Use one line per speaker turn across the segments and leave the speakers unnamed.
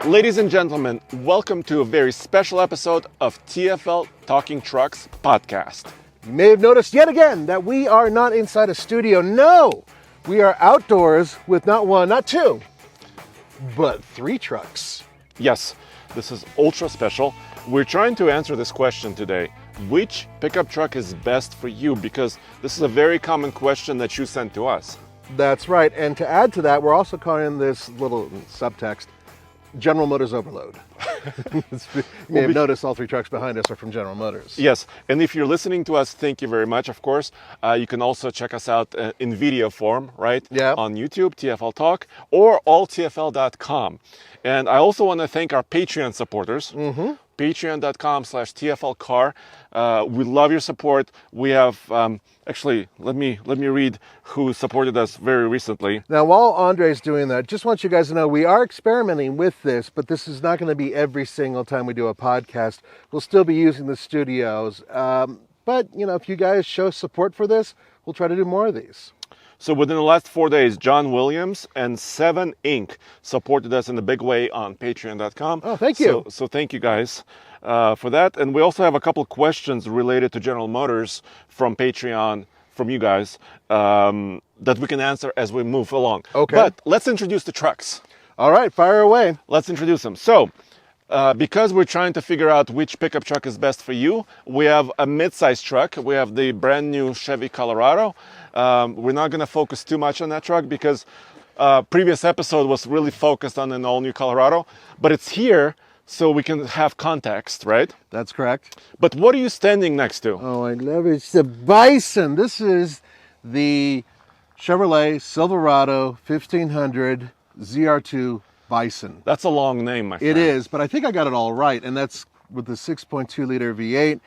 Ladies and gentlemen, welcome to a very special episode of TFL Talking Trucks podcast.
You may have noticed yet again that we are not inside a studio. No, we are outdoors with not one, not two, but three trucks.
Yes, this is ultra special. We're trying to answer this question today. Which pickup truck is best for you? Because this is a very common question that you sent to us.
That's right. And to add to that, we're also calling this little subtext General Motors Overload. You may have noticed all three trucks behind us are from General Motors.
Yes, and if you're listening to us, thank you very much, of course. You can also check us out in video form, right?
Yeah.
On YouTube, TFL Talk, or alltfl.com. And I also want to thank our Patreon supporters. Patreon.com/TFLcar. We love your support. We have, actually, let me read who supported us very recently.
Now, while Andre's doing that, just want you guys to know we are experimenting with this, but this is not going to be every single time we do a podcast. We'll still be using the studios. But, you know, if you guys show support for this, we'll try to do more of these.
So within the last 4 days, John Williams and 7 Inc. supported us in a big way on patreon.com.
Oh, thank you.
So thank you guys for that. And we also have a couple of questions related to General Motors from Patreon, from you guys, that we can answer as we move along.
Okay.
But let's introduce the trucks.
All right, fire away.
Let's introduce them. So, because we're trying to figure out which pickup truck is best for you, we have a midsize truck. We have the brand new Chevy Colorado. We're not going to focus too much on that truck because previous episode was really focused on an all-new Colorado, but it's here so we can have context, right?
That's correct.
But what are you standing next to?
Oh, I love it. It's the Bison. This is the Chevrolet Silverado 1500 ZR2 Bison.
That's a long name, my friend.
It is, but I think I got it all right, and that's with the 6.2 liter V8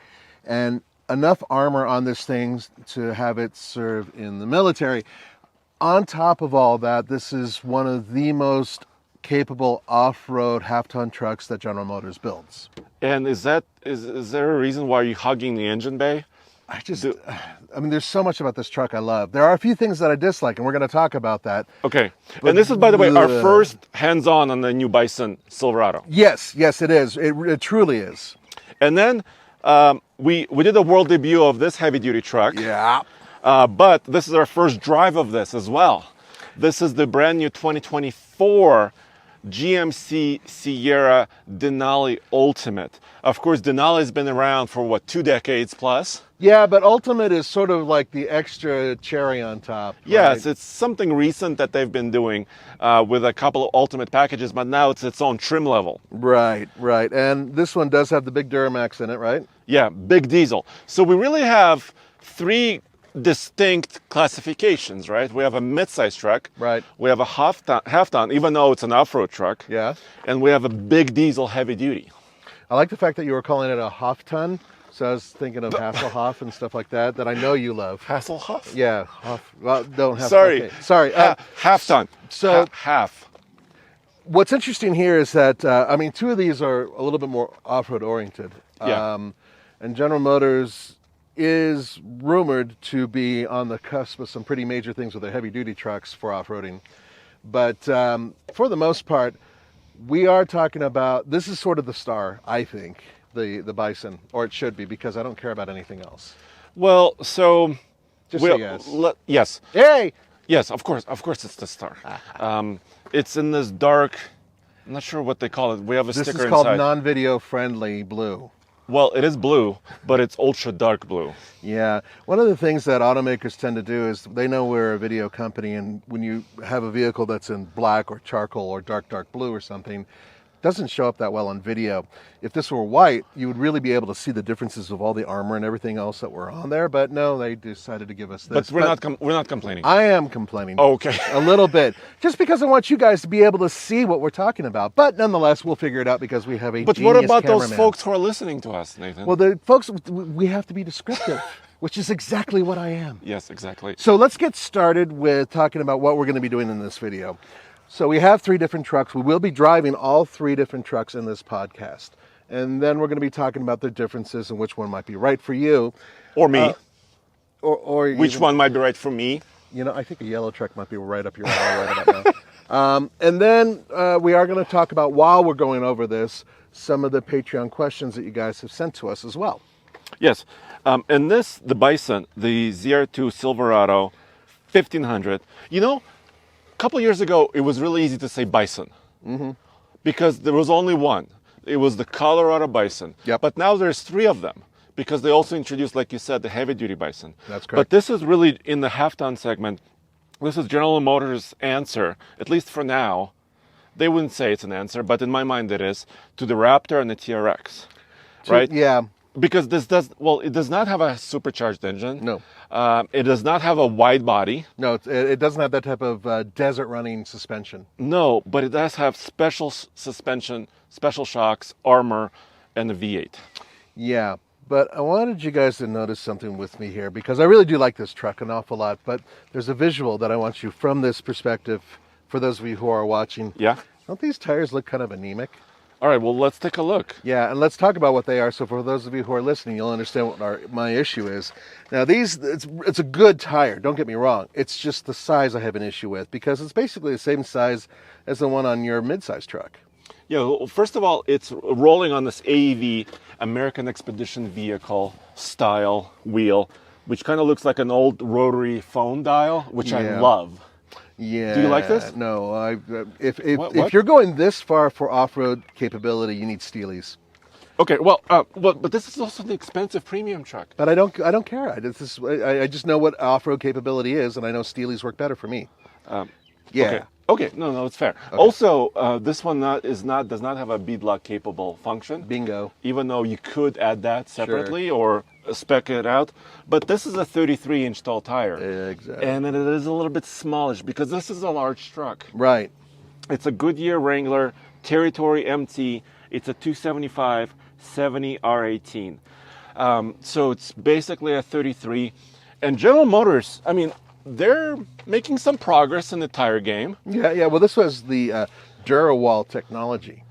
and enough armor on this thing to have it serve in the military. On top of all that, this is one of the most capable off-road half-ton trucks that General Motors builds.
And is there a reason why you're hugging the engine bay?
I mean, there's so much about this truck I love. There are a few things that I dislike, and we're going to talk about that.
Okay. And this is, by the way, our first hands-on the new Bison Silverado.
Yes, it is. It truly is.
And then we did a world debut of this heavy-duty truck.
Yeah.
But this is our first drive of this as well. This is the brand new 2024 GMC Sierra Denali Ultimate. Of course, Denali's been around for, 2 decades plus?
Yeah, but Ultimate is sort of like the extra cherry on top.
Yes,
right?
it's something recent that they've been doing with a couple of Ultimate packages, but now it's its own trim level.
Right. And this one does have the big Duramax in it, right?
Yeah, big diesel. So we really have 3 distinct classifications, right? We have a mid-size truck.
Right.
We have a half-ton, even though it's an off-road truck.
Yeah.
And we have a big diesel heavy-duty.
I like the fact that you were calling it a Hoff-ton. So I was thinking of Hasselhoff and stuff like that I know you love.
Hasselhoff?
Yeah. Hoff. Well, don't have.
Sorry.
Okay. Sorry.
Half-ton.
So
half.
What's interesting here is that, 2 of these are a little bit more off-road oriented.
Yeah.
And General Motors is rumored to be on the cusp of some pretty major things with their heavy-duty trucks for off-roading. But for the most part, we are talking about, this is sort of the star, I think, the Bison, or it should be, because I don't care about anything else.
Well, so...
Just say yes.
Yes.
Hey!
Yes, of course it's the star. It's in this dark, I'm not sure what they call it. We have a sticker inside.
This is called non-video friendly blue.
Well, it is blue, but it's ultra dark blue.
Yeah. One of the things that automakers tend to do is they know we're a video company, and when you have a vehicle that's in black or charcoal or dark blue or something, it doesn't show up that well on video. If this were white, you would really be able to see the differences of all the armor and everything else that were on there, but no, they decided to give us this.
But we're not complaining.
I am complaining.
Okay.
A little bit. Just because I want you guys to be able to see what we're talking about. But nonetheless, we'll figure it out because we have a
But
genius
what about
cameraman.
those folks who are listening to us, Nathan?
Well, the folks, we have to be descriptive, which is exactly what I am.
Yes, exactly.
So let's get started with talking about what we're going to be doing in this video. So we have 3 different trucks. We will be driving all 3 different trucks in this podcast. And then we're going to be talking about the differences and which one might be right for you.
Or me.
Or
which one might be right for me?
You know, I think a yellow truck might be right up your alley right about now. And then we are going to talk about, while we're going over this, some of the Patreon questions that you guys have sent to us as well.
Yes. And this, the Bison, the ZR2 Silverado 1500, you know, a couple years ago, it was really easy to say Bison because there was only one. It was the Colorado Bison.
Yep.
But now there's three of them because they also introduced, like you said, the heavy-duty Bison.
That's correct.
But this is really in the half-ton segment. This is General Motors' answer, at least for now. They wouldn't say it's an answer, but in my mind it is, to the Raptor and the TRX, right?
Yeah.
Because it does not have a supercharged engine.
No.
It does not have a wide body.
No, it doesn't have that type of desert running suspension.
No, but it does have special suspension, special shocks, armor, and a V8.
Yeah, but I wanted you guys to notice something with me here, because I really do like this truck an awful lot, but there's a visual that I want you from this perspective, for those of you who are watching.
Yeah?
Don't these tires look kind of anemic?
All right, well, let's take a look.
Yeah, and let's talk about what they are. So for those of you who are listening, you'll understand what my issue is. Now, it's a good tire, don't get me wrong. It's just the size I have an issue with, because it's basically the same size as the one on your midsize truck.
Yeah, well, first of all, it's rolling on this AEV, American Expedition Vehicle style wheel, which kind of looks like an old rotary phone dial, which I love.
Yeah.
Do you like this?
No. If
What?
you're going this far for off-road capability, you need Steelies.
Okay, well, but this is also the expensive premium truck.
But I don't care. I just know what off-road capability is, and I know Steelies work better for me. Yeah.
Okay, no, it's fair. Okay. Also, this one does not have a beadlock capable function.
Bingo.
Even though you could add that separately or spec it out. But this is a 33-inch tall tire.
Yeah, exactly.
And it is a little bit smallish because this is a large truck.
Right.
It's a Goodyear Wrangler Territory MT. It's a 275 70 R18. So it's basically a 33. And General Motors, I mean, they're making some progress in the tire game.
Yeah. Well, this was the Durawall technology.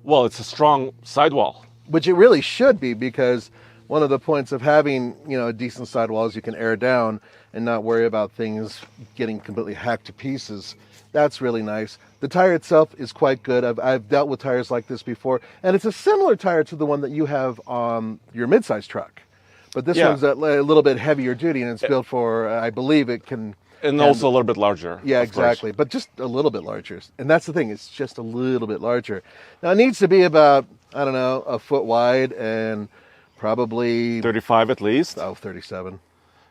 Well, it's a strong sidewall.
Which it really should be, because one of the points of having, a decent sidewall is you can air down and not worry about things getting completely hacked to pieces. That's really nice. The tire itself is quite good. I've dealt with tires like this before, and it's a similar tire to the one that you have on your midsize truck. But this one's a little bit heavier duty, and it's built for, I believe it can...
And also a little bit larger.
Yeah, exactly. But just a little bit larger. And that's the thing, it's just a little bit larger. Now, it needs to be about, I don't know, a foot wide and probably...
35 at least.
37.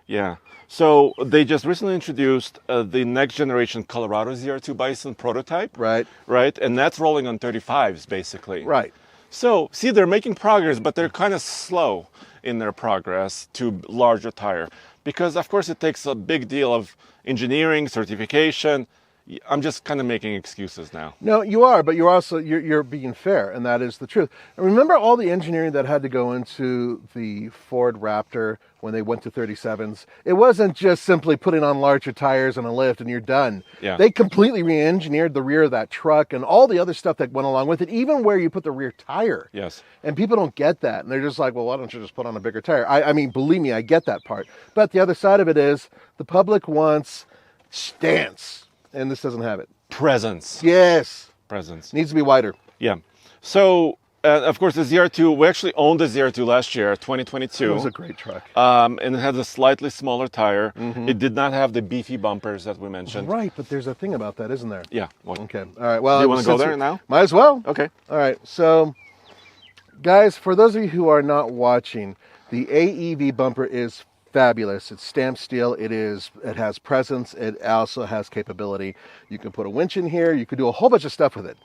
Yeah. So they just recently introduced the next generation Colorado ZR2 Bison prototype.
Right.
Right. And that's rolling on 35s, basically.
Right.
So, see, they're making progress, but they're kind of slow in their progress to larger tire. Because, of course, it takes a big deal of engineering, certification. I'm just kind of making excuses now.
No, you are, but you're also you're being fair, and that is the truth. And remember all the engineering that had to go into the Ford Raptor when they went to 37s? It wasn't just simply putting on larger tires and a lift and you're done.
Yeah.
They completely re-engineered the rear of that truck and all the other stuff that went along with it, even where you put the rear tire.
Yes.
And people don't get that. And they're just like, well, why don't you just put on a bigger tire? I mean, believe me, I get that part. But the other side of it is the public wants stance. And this doesn't have it.
Presence.
Yes.
Presence.
Needs to be wider.
Yeah. So, of course, the ZR2, we actually owned the ZR2 last year, 2022.
It was a great truck.
And it has a slightly smaller tire. Mm-hmm. It did not have the beefy bumpers that we mentioned.
Right, but there's a thing about that, isn't there?
Yeah. Well,
okay. All right. Well,
do you want to go there now?
Might as well.
Okay.
All right. So, guys, for those of you who are not watching, the AEV bumper is fabulous. It's stamped steel. It has presence. It also has capability. You can put a winch in here. You can do a whole bunch of stuff with it.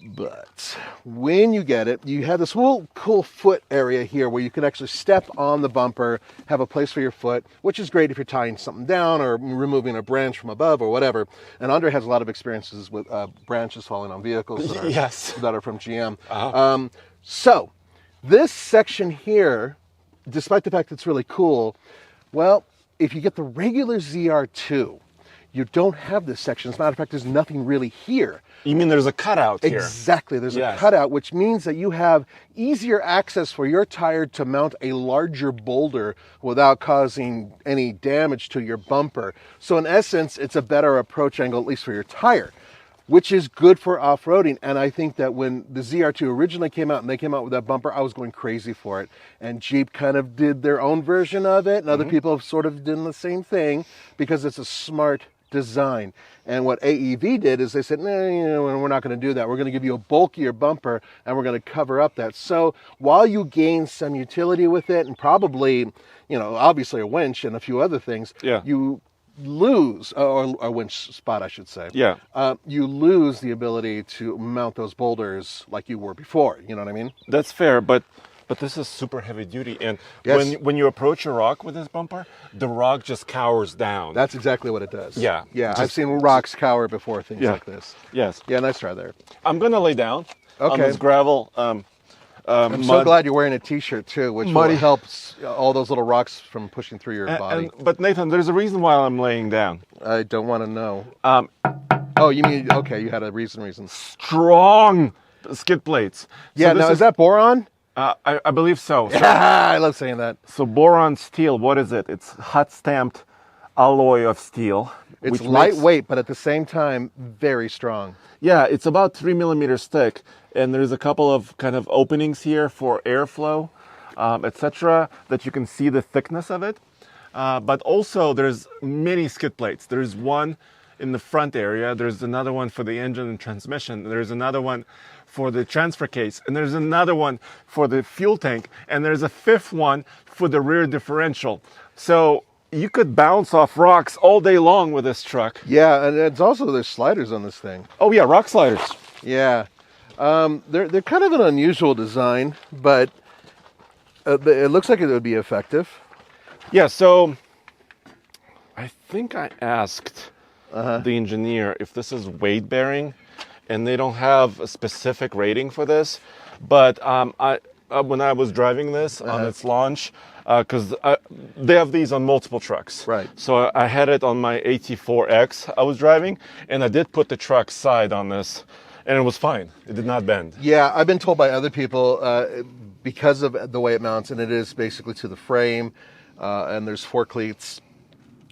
But when you get it, you have this cool foot area here where you can actually step on the bumper, have a place for your foot, which is great if you're tying something down or removing a branch from above or whatever. And Andre has a lot of experiences with branches falling on vehicles that are, that are from GM. Uh-huh. So this section here, despite the fact it's really cool, well, if you get the regular ZR2, you don't have this section. As a matter of fact, there's nothing really here.
You mean there's a cutout here?
Exactly. There's a cutout, which means that you have easier access for your tire to mount a larger boulder without causing any damage to your bumper. So in essence, it's a better approach angle, at least for your tire. which is good for off-roading. And I think that when the ZR2 originally came out and they came out with that bumper, I was going crazy for it. And Jeep kind of did their own version of it, and other people have sort of done the same thing because it's a smart design. And what AEV did is they said, no, we're not going to do that. We're going to give you a bulkier bumper and we're going to cover up that. So while you gain some utility with it and probably, obviously a winch and a few other things, you lose, or a winch spot, I should say.
Yeah.
You lose the ability to mount those boulders like you were before. You know what I mean?
That's fair, but this is super heavy duty, and when you approach a rock with this bumper, the rock just cowers down.
That's exactly what it does.
Yeah.
I've seen rocks cower before, things like this.
Yes.
Yeah, nice try there.
I'm gonna lay down on this gravel.
I'm
mud.
so glad you're wearing a T-shirt too, which will help all those little rocks from pushing through your body.
But Nathan, there's a reason why I'm laying down.
I don't want to know. Oh, you mean, okay, you had a reason.
Strong skid plates.
Yeah, now is that boron?
I believe so.
I love saying that.
So boron steel, what is it? It's hot stamped alloy of steel.
It's lightweight, but at the same time, very strong.
Yeah, it's about 3 millimeters thick, and there's a couple of kind of openings here for airflow, etc., that you can see the thickness of it. But also there's many skid plates. There's one in the front area, there's another one for the engine and transmission, there's another one for the transfer case, and there's another one for the fuel tank, and there's a fifth one for the rear differential. So you could bounce off rocks all day long with this truck.
Yeah, and it's also, there's sliders on this thing.
Oh yeah, rock sliders.
Yeah. They're kind of an unusual design, but it looks like it would be effective.
Yeah, so I think I asked the engineer if this is weight bearing, and they don't have a specific rating for this. But when I was driving this on its launch, because they have these on multiple trucks.
Right.
So I had it on my AT4X I was driving, and I did put the truck side on this, and it was fine. It did not bend.
Yeah, I've been told by other people because of the way it mounts, and it is basically to the frame, and there's 4 cleats,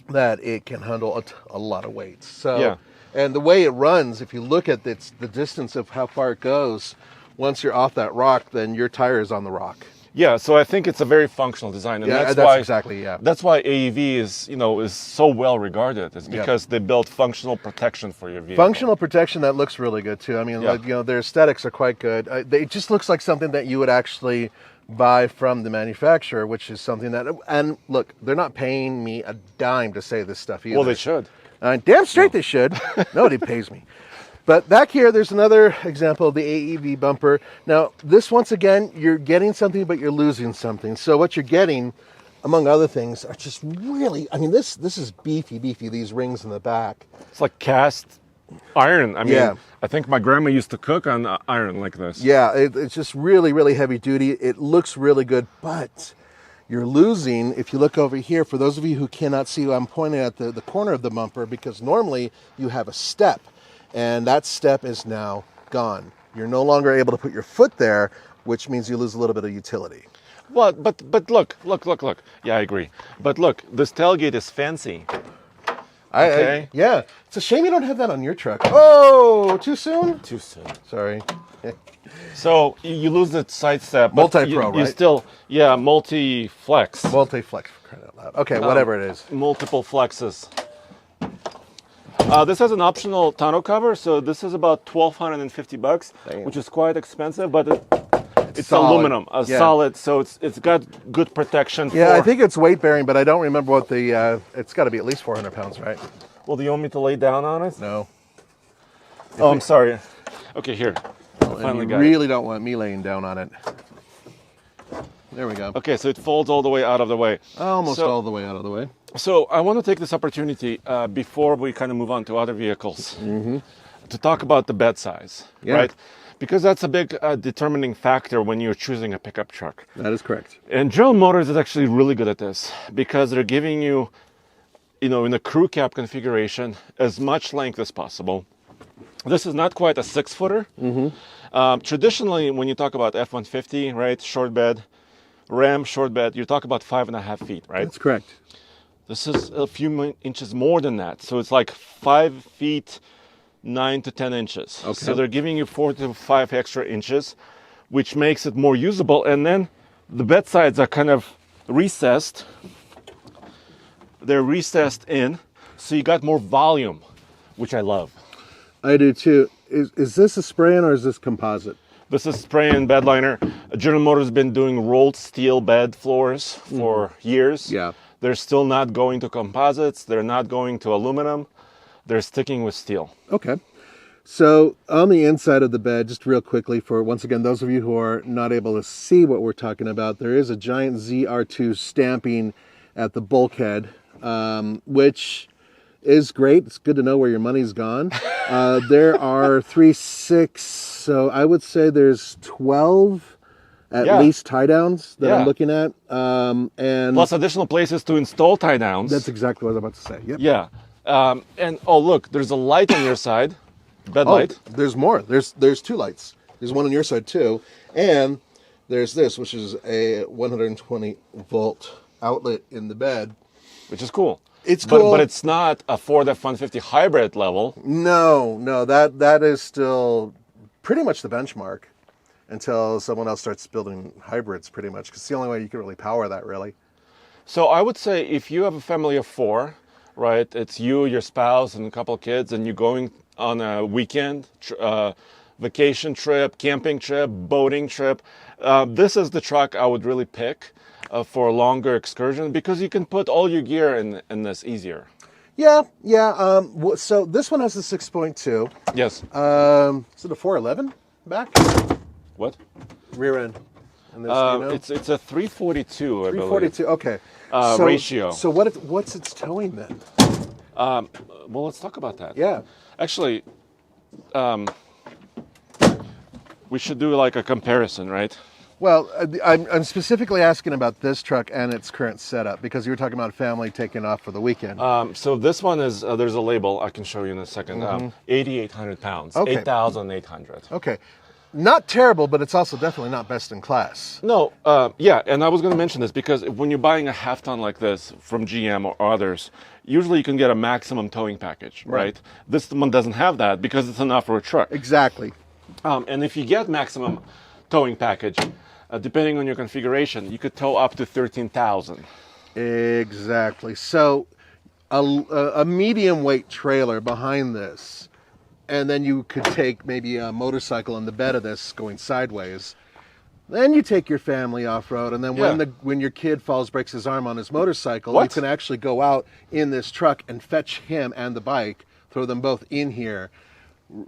that it can handle a lot of weight. So,
yeah.
And the way it runs, if you look at the distance of how far it goes, once you're off that rock, then your tire is on the rock.
Yeah, so I think it's a very functional design, and
that's
why
exactly.
That's why AEV is so well regarded. It's because they built functional protection for your vehicle.
Functional protection that looks really good too. I mean, their aesthetics are quite good. It just looks like something that you would actually buy from the manufacturer, which is something that. And look, they're not paying me a dime to say this stuff either.
Well, they should.
Damn straight they should. Nobody pays me. But back here, there's another example of the AEV bumper. Now, this, once again, you're getting something, but you're losing something. So what you're getting, among other things, are just really, I mean, this is beefy, these rings in the back.
It's like cast iron. I mean, I think my grandma used to cook on iron like this.
Yeah, it's just really, really heavy duty. It looks really good, but you're losing, if you look over here, for those of you who cannot see, I'm pointing at the corner of the bumper, because normally you have a step. And that step is now gone. You're no longer able to put your foot there, which means you lose a little bit of utility.
Well, but look. Yeah, I agree. But look, this tailgate is fancy. Okay.
Yeah. It's a shame you don't have that on your truck. Oh, too soon?
Too soon.
Sorry.
So you lose the side step.
Multi-pro, right?
You still, multi-flex.
Multi-flex, for crying out loud. Okay, whatever it is.
Multiple flexes. This has an optional tonneau cover, so this is about $1,250, which is quite expensive, but it's solid. Aluminum, solid, so it's got good protection.
Yeah, I think it's weight bearing, but I don't remember what it's got to be at least 400 pounds, right?
Well, do you want me to lay down on it?
No.
I'm sorry. Okay, here.
You really don't want me laying down on it. There we go.
Okay, so it folds all the way out of the way.
Almost all the way out of the way.
So I want to take this opportunity before we kind of move on to other vehicles to talk about the bed size, right? Because that's a big determining factor when you're choosing a pickup truck.
That is correct.
And General Motors is actually really good at this because they're giving you, in a crew cab configuration, as much length as possible. This is not quite a 6-footer. Traditionally, when you talk about F-150, right, short bed, Ram short bed, you talk about 5.5 feet, right?
That's correct.
This is a few inches more than that. So it's like 5 feet 9 to 10 inches.
Okay.
So they're giving you 4 to 5 extra inches, which makes it more usable. And then the bed sides are kind of recessed. They're recessed in, so you got more volume, which I love.
I do too. Is this a spray-in or is this composite?
This is spray-in bed liner. General Motors has been doing rolled steel bed floors for years.
Yeah.
They're still not going to composites. They're not going to aluminum. They're sticking with steel.
Okay. So on the inside of the bed, just real quickly for, once again, those of you who are not able to see what we're talking about, there is a giant ZR2 stamping at the bulkhead, which is great. It's good to know where your money's gone. There are 3, 6, so I would say there's 12 at least tie downs that I'm looking at. And
plus additional places to install tie downs.
that's exactly what I was about to say. Yep.
Yeah. And oh, look, there's a light on your side, bed light.
There's more. There's 2 lights. There's one on your side too. And there's this, which is a 120 volt outlet in the bed.
Which is cool.
It's cool.
But it's not a Ford F-150 hybrid level.
No, that is still pretty much the benchmark until someone else starts building hybrids, pretty much, because it's the only way you can really power that, really.
So I would say if you have a family of 4, right, it's you, your spouse, and a couple of kids, and you're going on a weekend, vacation trip, camping trip, boating trip, this is the truck I would really pick for a longer excursion, because you can put all your gear in this easier.
Yeah. So this one has a 6.2.
Yes.
Is it a 411 back?
What?
Rear end. And this, you know?
It's a 342, I believe.
342. Okay.
Ratio.
So what's its towing then?
Well, let's talk about that.
Yeah.
Actually, we should do like a comparison, right?
Well, I'm specifically asking about this truck and its current setup, because you were talking about family taking off for the weekend.
So this one is, there's a label I can show you in a second. 8,800 pounds,
Okay.
8,800.
Okay. Not terrible, but it's also definitely not best in class.
No, yeah, and I was going to mention this because when you're buying a half ton like this from GM or others, usually you can get a maximum towing package, right? This one doesn't have that because it's an off-road truck.
Exactly.
And if you get maximum towing package, depending on your configuration, you could tow up to 13,000.
Exactly. So a medium weight trailer behind this, and then you could take maybe a motorcycle in the bed of this going sideways. Then you take your family off-road, and then when your kid breaks his arm on his motorcycle, you can actually go out in this truck and fetch him and the bike, throw them both in here,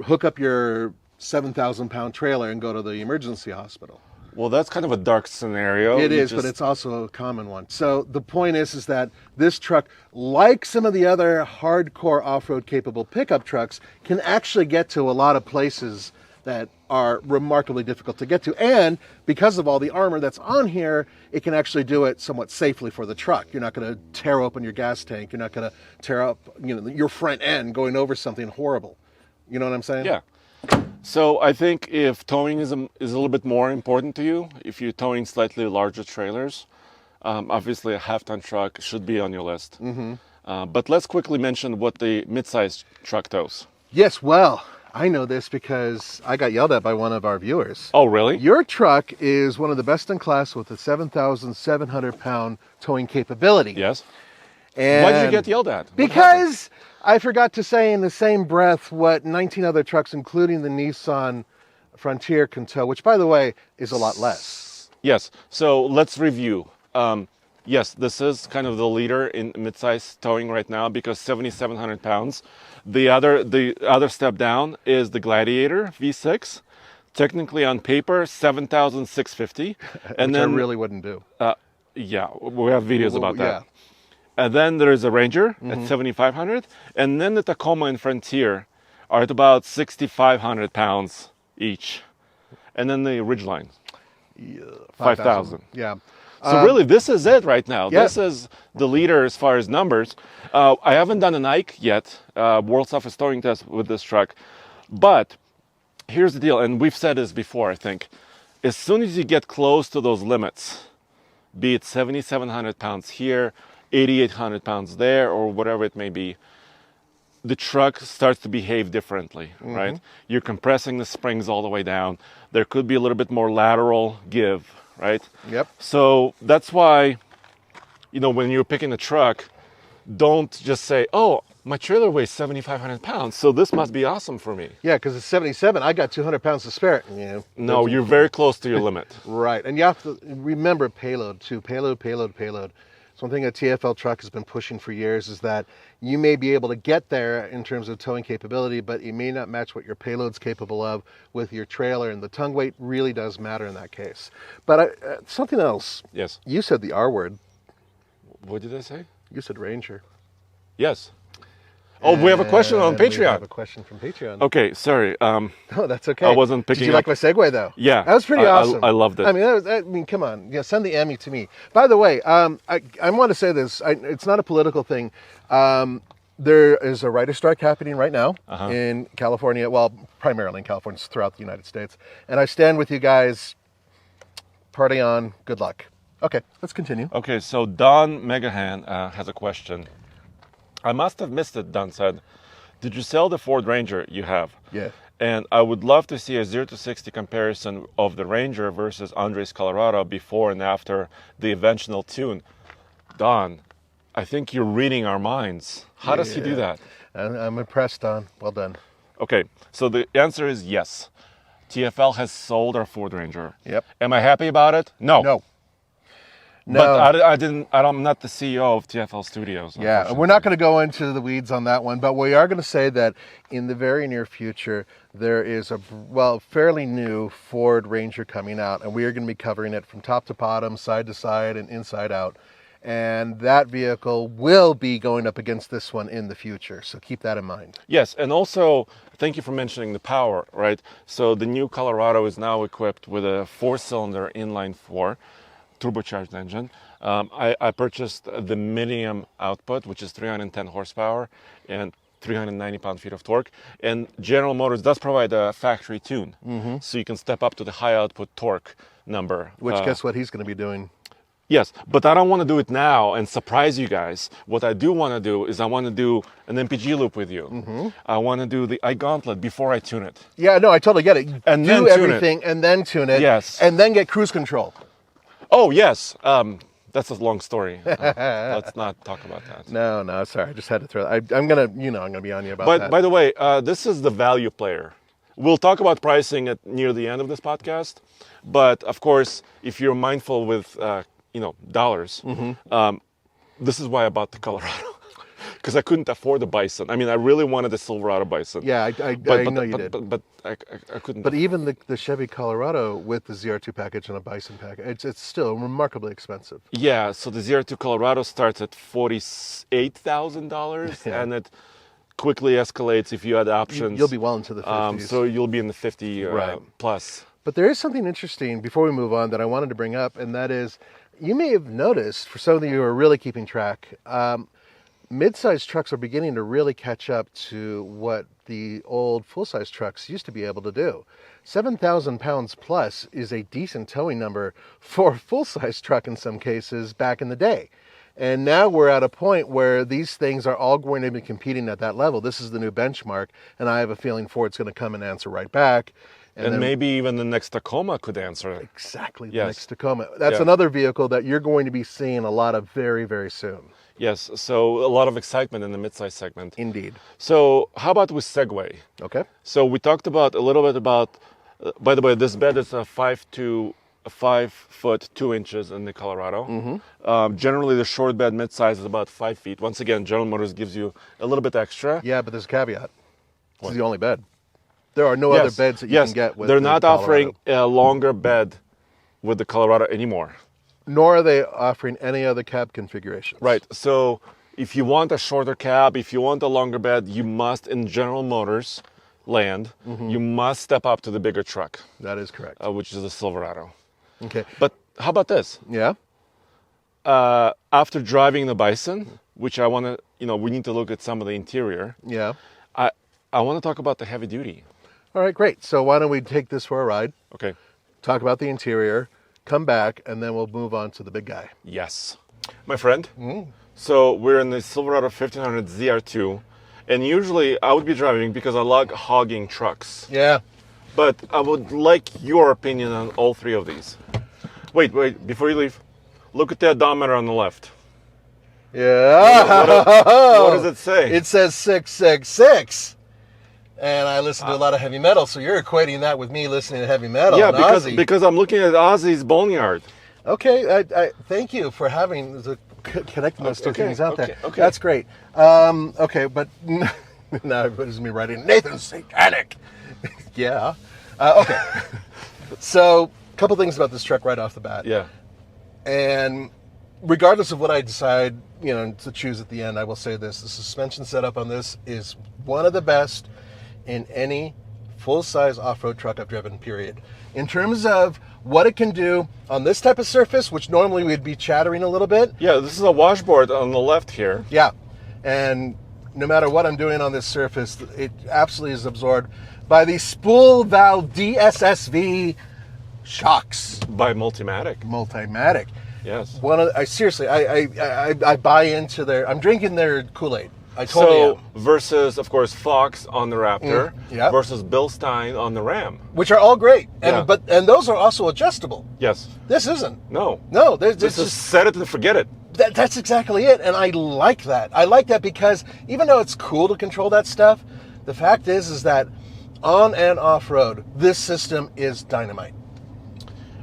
hook up your 7,000-pound trailer, and go to the emergency hospital.
Well, that's kind of a dark scenario.
It is, but it's also a common one. So the point is that this truck, like some of the other hardcore off-road capable pickup trucks, can actually get to a lot of places that are remarkably difficult to get to. And because of all the armor that's on here, it can actually do it somewhat safely for the truck. You're not going to tear open your gas tank. You're not going to tear up, your front end going over something horrible. You know what I'm saying?
Yeah. So I think if towing is a little bit more important to you, if you're towing slightly larger trailers, obviously a half-ton truck should be on your list. But let's quickly mention what the midsize truck tows.
Yes, well, I know this because I got yelled at by one of our viewers.
Oh, really?
Your truck is one of the best in class with a 7,700-pound towing capability.
Yes.
And
why did you get yelled at?
Because I forgot to say in the same breath what 19 other trucks, including the Nissan Frontier, can tow, which, by the way, is a lot less.
Yes. So let's review. Yes, this is kind of the leader in midsize towing right now because 7,700 pounds. The other step down is the Gladiator V6. Technically on paper, 7,650.
And then I really wouldn't do.
Yeah, we have videos about that.
Yeah.
And then there is a Ranger at 7,500. And then the Tacoma and Frontier are at about 6,500 pounds each. And then the Ridgeline, 5,000.
Yeah.
So really, this is it right now.
Yeah.
This is the leader as far as numbers. I haven't done an Ike yet, World Toughest Towing Test with this truck. But here's the deal, and we've said this before, I think. As soon as you get close to those limits, be it 7,700 pounds here, 8,800 pounds there, or whatever it may be, the truck starts to behave differently, right? You're compressing the springs all the way down. There could be a little bit more lateral give, right?
Yep.
So that's why, when you're picking a truck, don't just say, oh, my trailer weighs 7,500 pounds, so this must be awesome for me.
Yeah, because it's 77. I got 200 pounds to spare.
No, you're very close to your limit.
Right. And you have to remember payload too. Payload. So one thing a TFL truck has been pushing for years is that you may be able to get there in terms of towing capability, but it may not match what your payload's capable of with your trailer, and the tongue weight really does matter in that case. But something else.
Yes.
You said the R word.
What did I say?
You said Ranger.
Yes. Oh, we have a question on Patreon.
We have a question from Patreon.
Okay, sorry.
Oh, that's okay.
I wasn't picking
Did you
up.
like my segue, though?
Yeah.
That was pretty awesome.
I loved it.
I mean, come on. Yeah, send the Emmy to me. By the way, I want to say this. It's not a political thing. There is a writer's strike happening right now in California. Well, primarily in California, it's throughout the United States. And I stand with you guys. Party on. Good luck. Okay, let's continue.
Okay, so Don Megahan has a question. I must have missed it, Don said. Did you sell the Ford Ranger you have?
Yeah.
And I would love to see a 0 to 60 comparison of the Ranger versus Andres Colorado before and after the eventual tune. Don, I think you're reading our minds. How does he do that?
I'm impressed, Don. Well done.
Okay, so the answer is yes. TFL has sold our Ford Ranger.
Yep.
Am I happy about it? No.
No.
But I'm not the CEO of TFL Studios.
Yeah, we're not going to go into the weeds on that one, but we are going to say that in the very near future, there is a fairly new Ford Ranger coming out, and we are going to be covering it from top to bottom, side to side, and inside out. And that vehicle will be going up against this one in the future, so keep that in mind.
Yes, and also, thank you for mentioning the power, right? So the new Colorado is now equipped with a 4-cylinder inline-4 turbocharged engine. I purchased the medium output, which is 310 horsepower and 390 pound-feet of torque. And General Motors does provide a factory tune, so you can step up to the high output torque number.
Which, guess what he's going to be doing?
Yes, but I don't want to do it now and surprise you guys. What I do want to do is I want to do an MPG loop with you. I want to do the iGauntlet before I tune it.
Yeah, no, I totally get it.
And
do
then tune
everything and then tune it.
Yes.
And then get cruise control.
Oh, yes. That's a long story. Let's not talk about that.
No, sorry. I just had to throw that. I'm gonna be on you about that.
But by the way, this is the value player. We'll talk about pricing near the end of this podcast. But of course, if you're mindful with dollars, this is why I bought the Colorado. Because I couldn't afford the Bison. I mean, I really wanted the Silverado Bison.
Yeah, I know you did.
But I couldn't.
But even the Chevy Colorado with the ZR2 package and a Bison package, it's still remarkably expensive.
Yeah, so the ZR2 Colorado starts at $48,000, and it quickly escalates if you add options.
You'll be well into the 50s.
So you'll be in the 50 plus.
But there is something interesting before we move on that I wanted to bring up, and that is, you may have noticed, for some of you who are really keeping track, mid-size trucks are beginning to really catch up to what the old full-size trucks used to be able to do. 7,000 pounds plus is a decent towing number for a full-size truck in some cases back in the day. And now we're at a point where these things are all going to be competing at that level. This is the new benchmark, and I have a feeling Ford's going to come and answer right back.
And then, maybe even the next Tacoma could answer it.
Exactly, the
Yes.
next Tacoma. That's another vehicle that you're going to be seeing a lot of very, very soon.
Yes, so a lot of excitement in the midsize segment.
Indeed.
So how about with Segway?
Okay.
So we talked about a little bit about, by the way, this bed is a 5 foot 2 inches in the Colorado. Generally, the short bed midsize is about 5 feet. Once again, General Motors gives you a little bit extra.
Yeah, but there's a caveat. This is the only bed. There are no other beds that you can get with
They're
the
not
Colorado.
offering a longer bed with the Colorado anymore.
Nor are they offering any other cab configurations.
Right. So if you want a shorter cab, if you want a longer bed, you must, in General Motors land, you must step up to the bigger truck.
That is correct.
Which is the Silverado.
Okay.
But how about this?
Yeah?
After driving the Bison, which I want to, we need to look at some of the interior.
Yeah.
I want to talk about the heavy duty.
All right, great. So why don't we take this for a ride,
Okay.
talk about the interior, come back, and then we'll move on to the big guy.
Yes. My friend, so we're in the Silverado 1500 ZR2, And usually I would be driving because I like hogging trucks.
Yeah.
But I would like your opinion on all three of these. Wait, before you leave, look at the odometer on the left.
Yeah.
What does it say?
It says 666. And I listen to a lot of heavy metal, so you're equating that with me listening to heavy metal.
Yeah,
and
because I'm looking at Ozzy's Boneyard.
Okay, I thank you for connecting those two things out there.
Okay.
That's great. Okay, but now everybody's me writing Nathan's satanic. Yeah. Okay. So, a couple things about this truck right off the bat.
Yeah.
And regardless of what I decide, to choose at the end, I will say this: the suspension setup on this is one of the best in any full-size off-road truck I've driven. Period. In terms of what it can do on this type of surface, which normally we'd be chattering a little bit.
Yeah, this is a washboard on the left here.
Yeah, and no matter what I'm doing on this surface, it absolutely is absorbed by the spool valve DSSV shocks.
By Multimatic.
Multimatic.
Yes.
I buy into their. I'm drinking their Kool-Aid. I totally am.
Versus, of course, Fox on the Raptor.
Yeah.
Versus Bill Stein on the Ram.
Which are all great, and
Yeah.
and those are also adjustable.
Yes.
This isn't.
No.
This
is set it and forget it.
That's exactly it, and I like that. I like that because even though it's cool to control that stuff, the fact is that on and off road, this system is dynamite.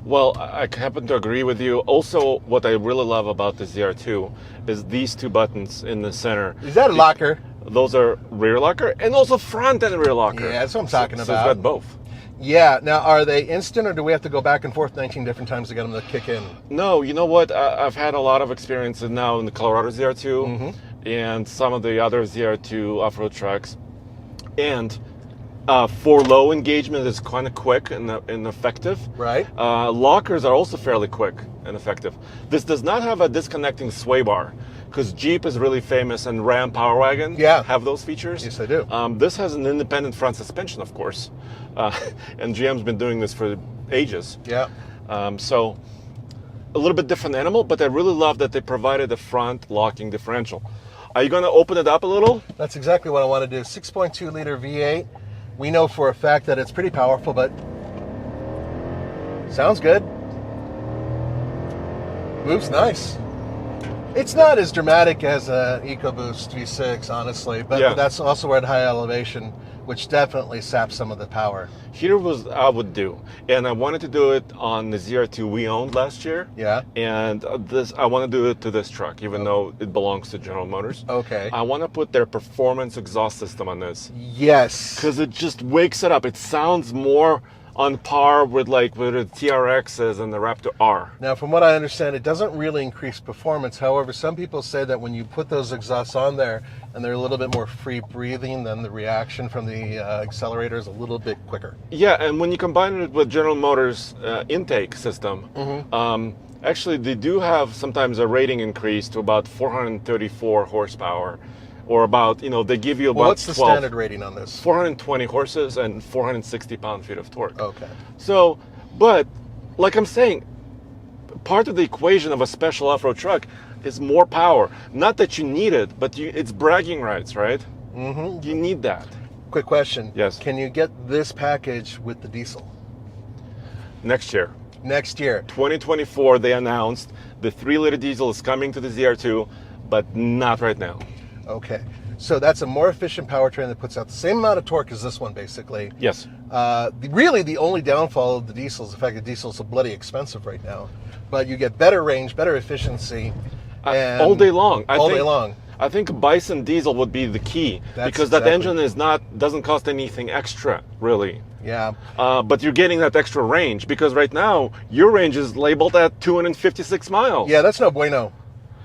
Well, I happen to agree with you. Also, what I really love about the ZR2 is these two buttons in the center.
Is that a locker?
Those are rear locker and also front and rear locker.
Yeah, that's what I'm talking
So
about.
it's got both.
Yeah. Now, are they instant, or do we have to go back and forth 19 different times to get them to kick in?
No, you know what? I've had a lot of experience now in the Colorado ZR2 and some of the other ZR2 off-road trucks. And for low engagement, it's kind of quick and effective.
Right.
Lockers are also fairly quick and effective. This does not have a disconnecting sway bar, because Jeep is really famous and Ram Power Wagon have those features.
Yes, I do.
This has an independent front suspension, of course, and GM's been doing this for ages.
Yeah.
So a little bit different animal, but I really love that they provided a front locking differential. Are you going to open it up a little?
That's exactly what I want to do. 6.2 liter V8. We know for a fact that it's pretty powerful, but sounds good. Moves nice. It's not as dramatic as an EcoBoost V6, honestly, but that's also at high elevation, which definitely saps some of the power.
Here was I would do, and I wanted to do it on the ZR2 we owned last year.
Yeah.
And I want to do it to this truck, even though it belongs to General Motors.
Okay.
I want to put their performance exhaust system on this.
Yes.
Because it just wakes it up. It sounds more on par with the TRXs and the Raptor R.
Now, from what I understand, it doesn't really increase performance. However, some people say that when you put those exhausts on there and they're a little bit more free breathing, then the reaction from the accelerator is a little bit quicker.
Yeah, and when you combine it with General Motors intake system, actually they do have sometimes a rating increase to about 434 horsepower. Or about, they give you about
what's the standard rating on this?
420 horses and 460 pound-feet of torque.
Okay.
So, but like I'm saying, part of the equation of a special off-road truck is more power. Not that you need it, but it's bragging rights, right? Mm-hmm. You need that.
Quick question.
Yes.
Can you get this package with the diesel?
Next year.
Next year.
2024, they announced the 3-liter diesel is coming to the ZR2, but not right now.
Okay, so that's a more efficient powertrain that puts out the same amount of torque as this one, basically.
Yes.
Really, the only downfall of the diesel is the fact that diesel is so bloody expensive right now. But you get better range, better efficiency, and
all day long.
Day long.
I think Bison diesel would be the key because that engine doesn't cost anything extra, really.
Yeah.
But you're getting that extra range because right now your range is labeled at 256 miles.
Yeah, that's no bueno.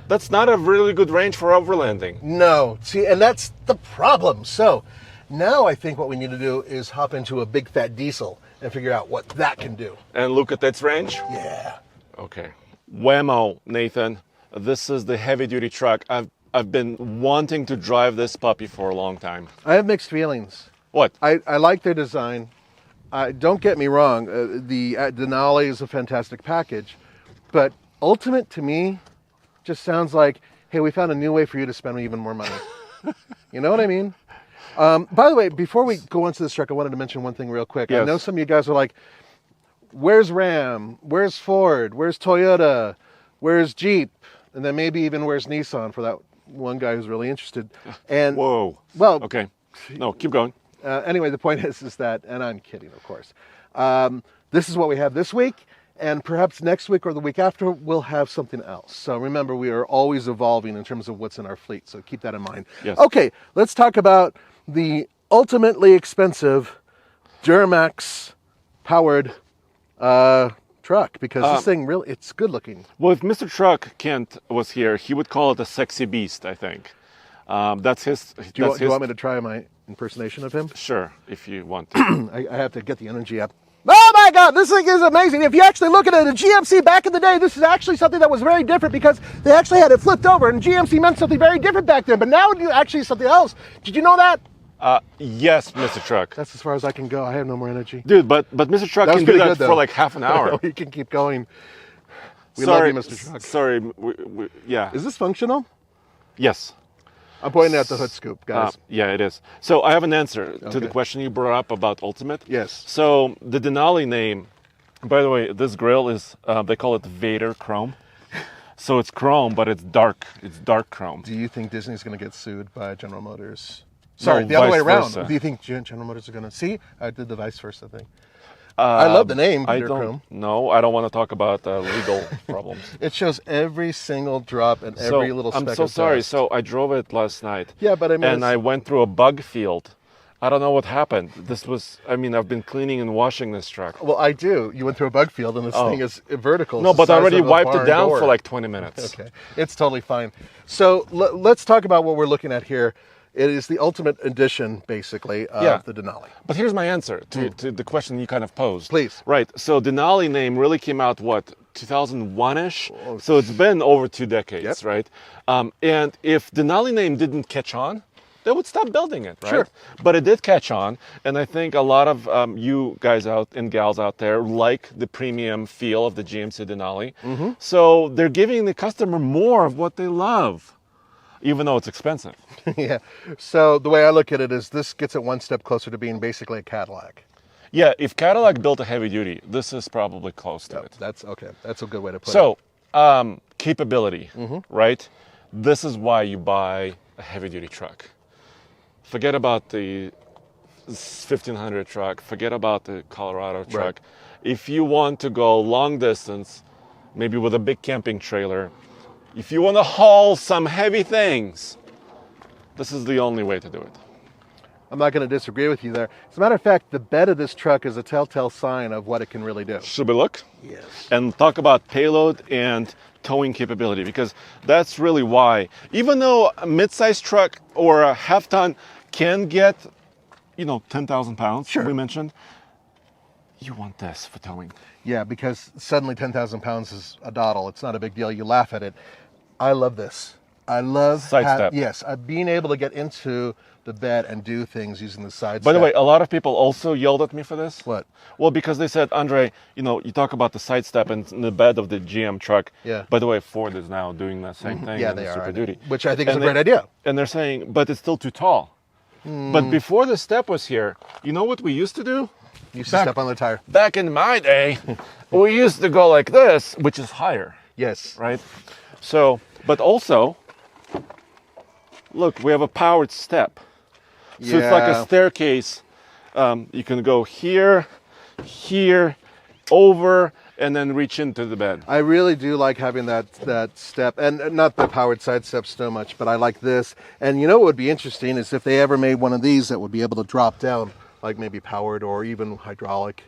That's not a really good range for overlanding.
No. See, and that's the problem. So now I think what we need to do is hop into a big fat diesel and figure out what that can do.
And look at its range?
Yeah.
Okay. Whammo, Nathan. This is the heavy duty truck. I've been wanting to drive this puppy for a long time.
I have mixed feelings.
What?
I like their design. Don't get me wrong. The Denali is a fantastic package. But Ultimate to me just sounds like, hey, we found a new way for you to spend even more money. You know what I mean? By the way, before we go into this truck, I wanted to mention one thing real quick. I
Yes.
know some of you guys are like, where's Ram? Where's Ford? Where's Toyota? Where's Jeep? And then maybe even where's Nissan for that one guy who's really interested. And
Whoa.
well,
Okay. No, keep going.
anyway, the point is that, and I'm kidding, of course. This is what we have this week, and perhaps next week or the week after, we'll have something else. So remember, we are always evolving in terms of what's in our fleet, so keep that in mind.
Yes.
Okay, let's talk about the ultimately expensive Duramax powered truck, because this thing really, it's good looking.
Well, if Mr. Truck Kent was here, he would call it a sexy beast, I think. That's his...
Do you want me to try my impersonation of him?
Sure, if you want to.
I have to get the energy up. Oh my God, this thing is amazing. If you actually look at it, a GMC back in the day, this is actually something that was very different because they actually had it flipped over, and GMC meant something very different back then, but now it's actually something else. Did you know that?
Yes, Mr. Truck.
That's as far as I can go. I have no more energy.
Dude, but Mr. Truck
That was
can do
pretty
that
good, though.
for like half an hour.
You can keep going. We
Sorry,
love you, Mr. Truck.
Sorry, yeah.
Is this functional?
Yes.
I'm pointing at the hood scoop, guys.
Yeah, it is. So I have an answer to the
Okay.
question you brought up about Ultimate.
Yes.
So the Denali name, by the way, this grill is, they call it Vader Chrome. So it's chrome, but it's dark. It's dark chrome.
Do you think Disney's going to get sued by General Motors? Sorry,
No,
the other way
vice
around.
versa.
Do you think General Motors are going to... See, I did the vice versa thing. I love the name,
I
Vader Chrome.
No, I don't want to talk about legal problems.
It shows every single drop and every little speck
I'm so
of
sorry.
dust.
So I drove it last night.
Yeah, but I mean,
and I went through a bug field. I don't know what happened. I've been cleaning and washing this truck.
Well, I do. You went through a bug field, and this thing is vertical.
No,
It's the
but I
size
already
of a
wiped it
barn
down
door.
for like 20 minutes.
Okay, it's totally fine. So let's talk about what we're looking at here. It is the ultimate edition, basically, of the Denali.
But here's my answer to the question you kind of posed.
Please.
Right. So Denali name really came out, 2001-ish? So it's been over 2 decades,
Yep.
right? And if Denali name didn't catch on, they would stop building it, right?
Sure.
But it did catch on, and I think a lot of you guys out and gals out there like the premium feel of the GMC Denali.
Mm-hmm.
So they're giving the customer more of what they love, even though it's expensive.
Yeah. So the way I look at it is this gets it one step closer to being basically a Cadillac.
Yeah, if Cadillac built a heavy duty, this is probably close to it.
That's okay. That's a good way to put it.
So, capability, right? This is why you buy a heavy duty truck. Forget about the 1500 truck, forget about the Colorado truck.
Right.
If you want to go long distance, maybe with a big camping trailer, if you want to haul some heavy things, this is the only way to do it.
I'm not going to disagree with you there. As a matter of fact, the bed of this truck is a telltale sign of what it can really do.
Should we look?
Yes.
And talk about payload and towing capability, because that's really why, even though a mid-sized truck or a half-ton can get, 10,000 pounds,
Sure.
we mentioned, you want this for towing.
Yeah, because suddenly 10,000 pounds is a doddle. It's not a big deal. You laugh at it. I love this. I love
Sidestep.
Yes, being able to get into the bed and do things using the side
By the
step.
way, a lot of people also yelled at me for this.
What?
Well, because they said, Andre, you talk about the side step in the bed of the GM truck.
Yeah.
By the way, Ford is now doing the same thing
Yeah,
in
they
the
are.
Super Duty.
Which I think is
And
a great idea.
And they're saying, but it's still too tall. But before the step was here, you know what we used to do?
You used to step on the tire.
Back in my day, we used to go like this, which is higher,
Yes.
right? So, but also, look, we have a powered step. So it's like a
Yeah.
staircase. You can go here, over, and then reach into the bed.
I really do like having that step, and not the powered side step so much, but I like this. And what would be interesting is if they ever made one of these that would be able to drop down, like maybe powered or even hydraulic.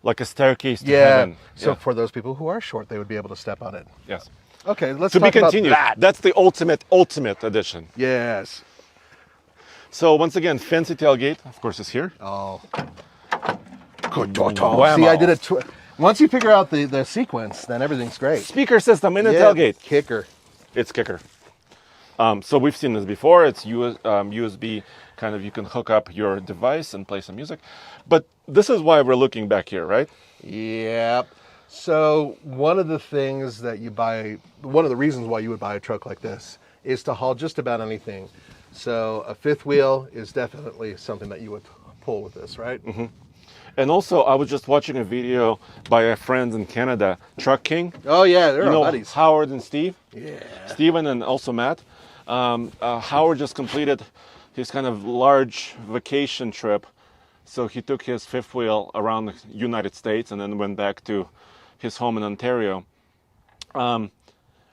Like a staircase to
Yeah.
heaven.
So
Yeah.
for those people who are short, they would be able to step on it.
Yes.
Okay, let's
To be
talk about
continued.
that.
That's the ultimate edition.
Yes.
So once again, fancy tailgate, of course, is here.
Oh.
Whammo.
See, I did it. Once you figure out the sequence, then everything's great.
Speaker system in the
Yeah,
tailgate.
kicker.
It's kicker. So we've seen this before. It's USB, kind of, you can hook up your device and play some music. But this is why we're looking back here, right?
Yep. So one of the things that one of the reasons why you would buy a truck like this is to haul just about anything. So a fifth wheel is definitely something that you would pull with this, right?
Mm-hmm. And also, I was just watching a video by our friends in Canada, Truck King.
Oh yeah, they're our buddies.
Howard and Steve.
Yeah.
Steven and also Matt. Howard just completed his kind of large vacation trip. So he took his fifth wheel around the United States and then went back to his home in Ontario. And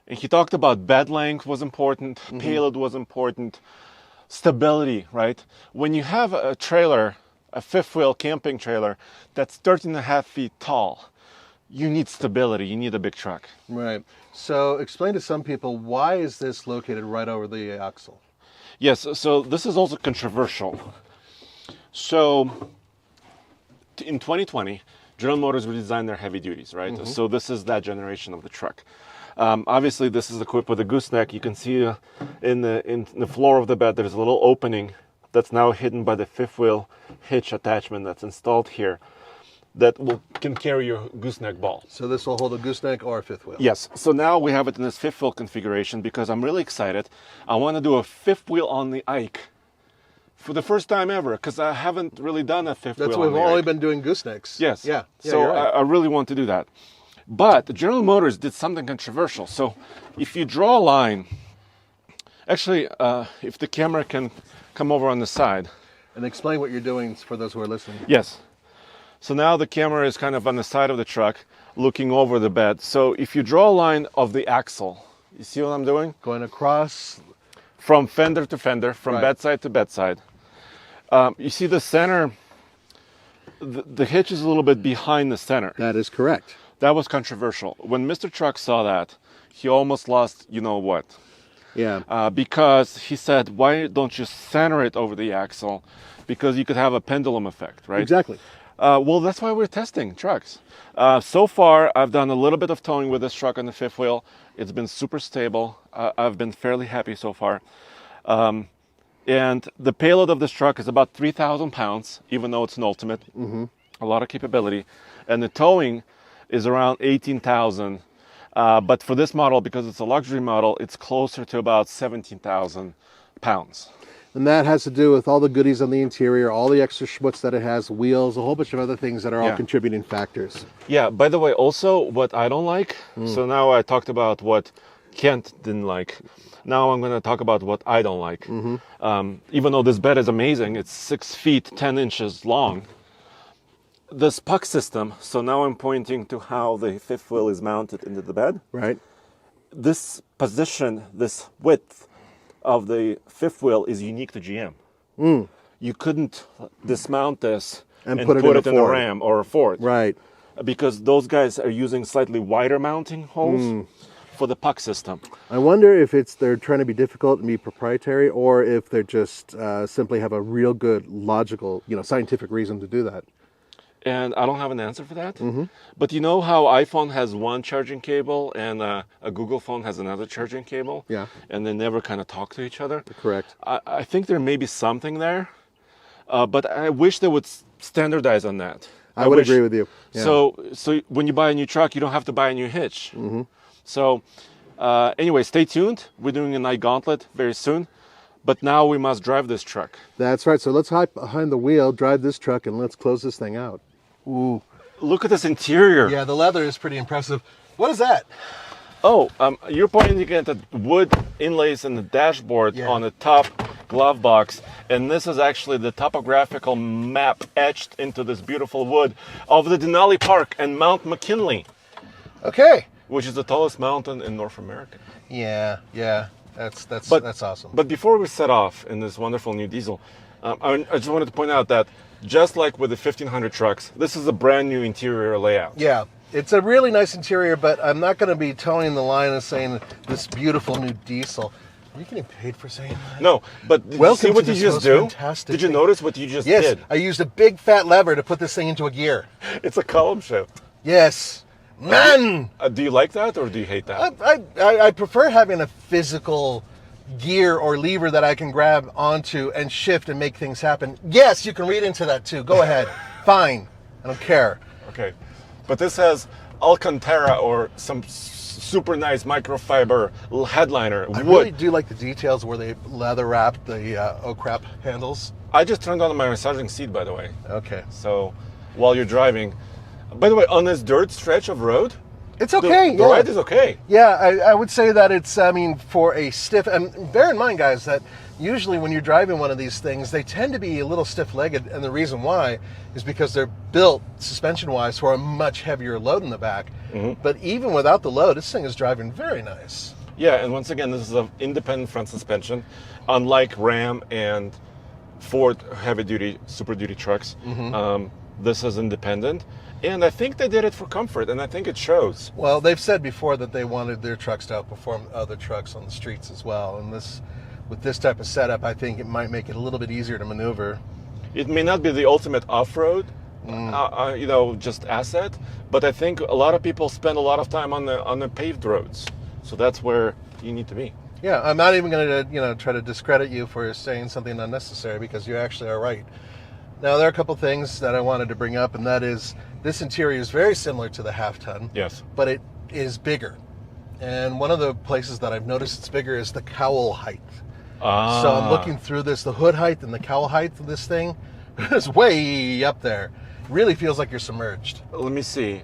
he talked about bed length was important, payload was important, stability, right? When you have a trailer, a fifth wheel camping trailer that's 13.5 feet tall, you need stability, you need a big truck.
Right. So explain to some people, why is this located right over the axle?
Yes, so this is also controversial. So in 2020, General Motors redesigned their heavy duties, right? So this is that generation of the truck. Obviously, this is equipped with a gooseneck. You can see in the floor of the bed, there's a little opening that's now hidden by the fifth wheel hitch attachment that's installed here that can carry your gooseneck ball.
So this will hold a gooseneck or a fifth wheel?
Yes. So now we have it in this fifth wheel configuration because I'm really excited. I want to do a fifth wheel on the Ike for the first time ever because I haven't really done a fifth wheel on the Ike.
That's why we've only been doing goosenecks.
Yes.
Yeah.
So
right.
I really want to do that. But General Motors did something controversial. So if you draw a line, actually, if the camera can come over on the side.
And explain what you're doing for those who are listening.
Yes. So now the camera is kind of on the side of the truck, looking over the bed. So if you draw a line of the axle, you see what I'm doing?
Going across.
From fender to fender, from
Right.
bedside to bedside. You see the center, the hitch is a little bit behind the center.
That is correct.
That was controversial. When Mr. Truck saw that, he almost lost, you know what?
Yeah.
Because he said, why don't you center it over the axle? Because you could have a pendulum effect, right?
Exactly.
Well, that's why we're testing trucks. So far, I've done a little bit of towing with this truck on the fifth wheel. It's been super stable. I've been fairly happy so far. And the payload of this truck is about 3,000 pounds, even though it's an Ultimate. A lot of capability. And the towing is around 18,000. But for this model, because it's a luxury model, it's closer to about 17,000 pounds.
And that has to do with all the goodies on the interior, all the extra schmutz that it has, wheels, a whole bunch of other things that are all contributing factors.
Yeah, by the way, also what I don't like, so now I talked about what Kent didn't like. Now I'm going to talk about what I don't like. Even though this bed is amazing, it's 6 feet, 10 inches long. This puck system, so now I'm pointing to how the fifth wheel is mounted into the bed.
Right.
This position, this width of the fifth wheel is unique to GM. You couldn't dismount this and put it in a Ram or a Ford.
Right.
Because those guys are using slightly wider mounting holes for the puck system.
I wonder if they're trying to be difficult and be proprietary, or if they're just simply have a real good logical, scientific reason to do that.
And I don't have an answer for that. But you know how iPhone has one charging cable and a Google phone has another charging cable?
Yeah.
And they never kind of talk to each other?
Correct.
I think there may be something there, but I wish they would standardize on that.
I would agree with you. Yeah.
So when you buy a new truck, you don't have to buy a new hitch. So anyway, stay tuned. We're doing a night gauntlet very soon. But now we must drive this truck.
That's right. So let's hop behind the wheel, drive this truck, and let's close this thing out. Ooh.
Look at this interior.
Yeah, the leather is pretty impressive. What is that?
Oh, you're pointing at the wood inlays in the dashboard on the top glove box. And this is actually the topographical map etched into this beautiful wood of the Denali Park and Mount McKinley.
Okay.
Which is the tallest mountain in North America.
Yeah. That's awesome.
But before we set off in this wonderful new diesel, I just wanted to point out that just like with the 1500 trucks, this is a brand new interior layout.
Yeah, it's a really nice interior, but I'm not going to be towing the line and saying this beautiful new diesel. Are you getting paid for saying that?
No, but did you see what you just do? Did you notice what you just did?
Yes, I used a big fat lever to put this thing into a gear.
It's a column shift.
Yes. Man!
Do you like that or do you hate that?
I prefer having a physical gear or lever that I can grab onto and shift and make things happen. Yes, you can read into that too. Go ahead. Fine. I don't care.
Okay. But this has Alcantara or some super nice microfiber headliner.
I
Wood.
really do like the details where they leather wrapped the oh crap handles.
I just turned on my massaging seat, by the way.
Okay.
So while you're driving, by the way, on this dirt stretch of road,
It's okay.
the ride is okay.
Yeah, I would say that it's, I mean, for a stiff, and bear in mind, guys, that usually when you're driving one of these things, they tend to be a little stiff-legged, and the reason why is because they're built suspension-wise for a much heavier load in the back. But even without the load, this thing is driving very nice.
Yeah, and once again, this is an independent front suspension, unlike Ram and Ford heavy-duty, super-duty trucks. This is independent, and I think they did it for comfort, and I think it shows.
Well, they've said before that they wanted their trucks to outperform other trucks on the streets as well, and with this type of setup, I think it might make it a little bit easier to maneuver.
It may not be the ultimate off-road, just asset, but I think a lot of people spend a lot of time on the paved roads, so that's where you need to be.
Yeah, I'm not even going to, try to discredit you for saying something unnecessary because you actually are right. Now, there are a couple things that I wanted to bring up, and that is this interior is very similar to the half-ton.
Yes.
But it is bigger. And one of the places that I've noticed it's bigger is the cowl height. So I'm looking through this, the hood height and the cowl height of this thing is way up there. It really feels like you're submerged.
Let me see.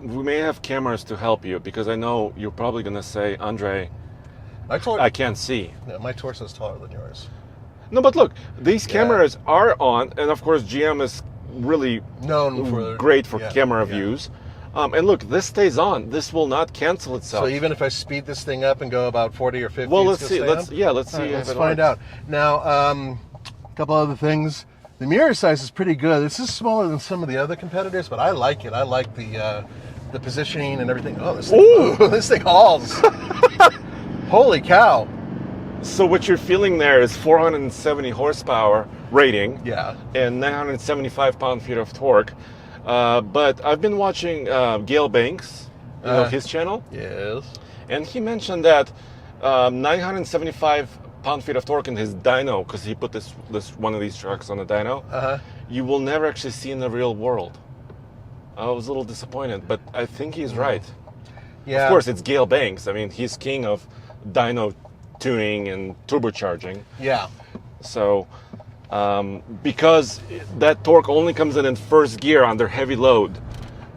We may have cameras to help you because I know you're probably going to say, Andre, I can't see.
Yeah, my torso is taller than yours.
No, but look, these cameras are on, and of course GM is really
known for
great for camera views. And look, this stays on. This will not cancel itself.
So even if I speed this thing up and go about 40 or 50,
well, let's see. Let's see.
Right, let's find out. Now, a couple other things. The mirror size is pretty good. This is smaller than some of the other competitors, but I like it. I like the positioning and everything. Oh, this thing hauls. Holy cow.
So what you're feeling there is 470 horsepower rating, and 975 pound-feet of torque. But I've been watching Gale Banks, his channel.
Yes.
And he mentioned that 975 pound-feet of torque in his dyno, because he put this one of these trucks on a dyno, you will never actually see in the real world. I was a little disappointed, but I think he's right.
Yeah.
Of course, it's Gale Banks. I mean, he's king of dyno tuning and turbocharging.
Yeah.
So, because that torque only comes in first gear under heavy load,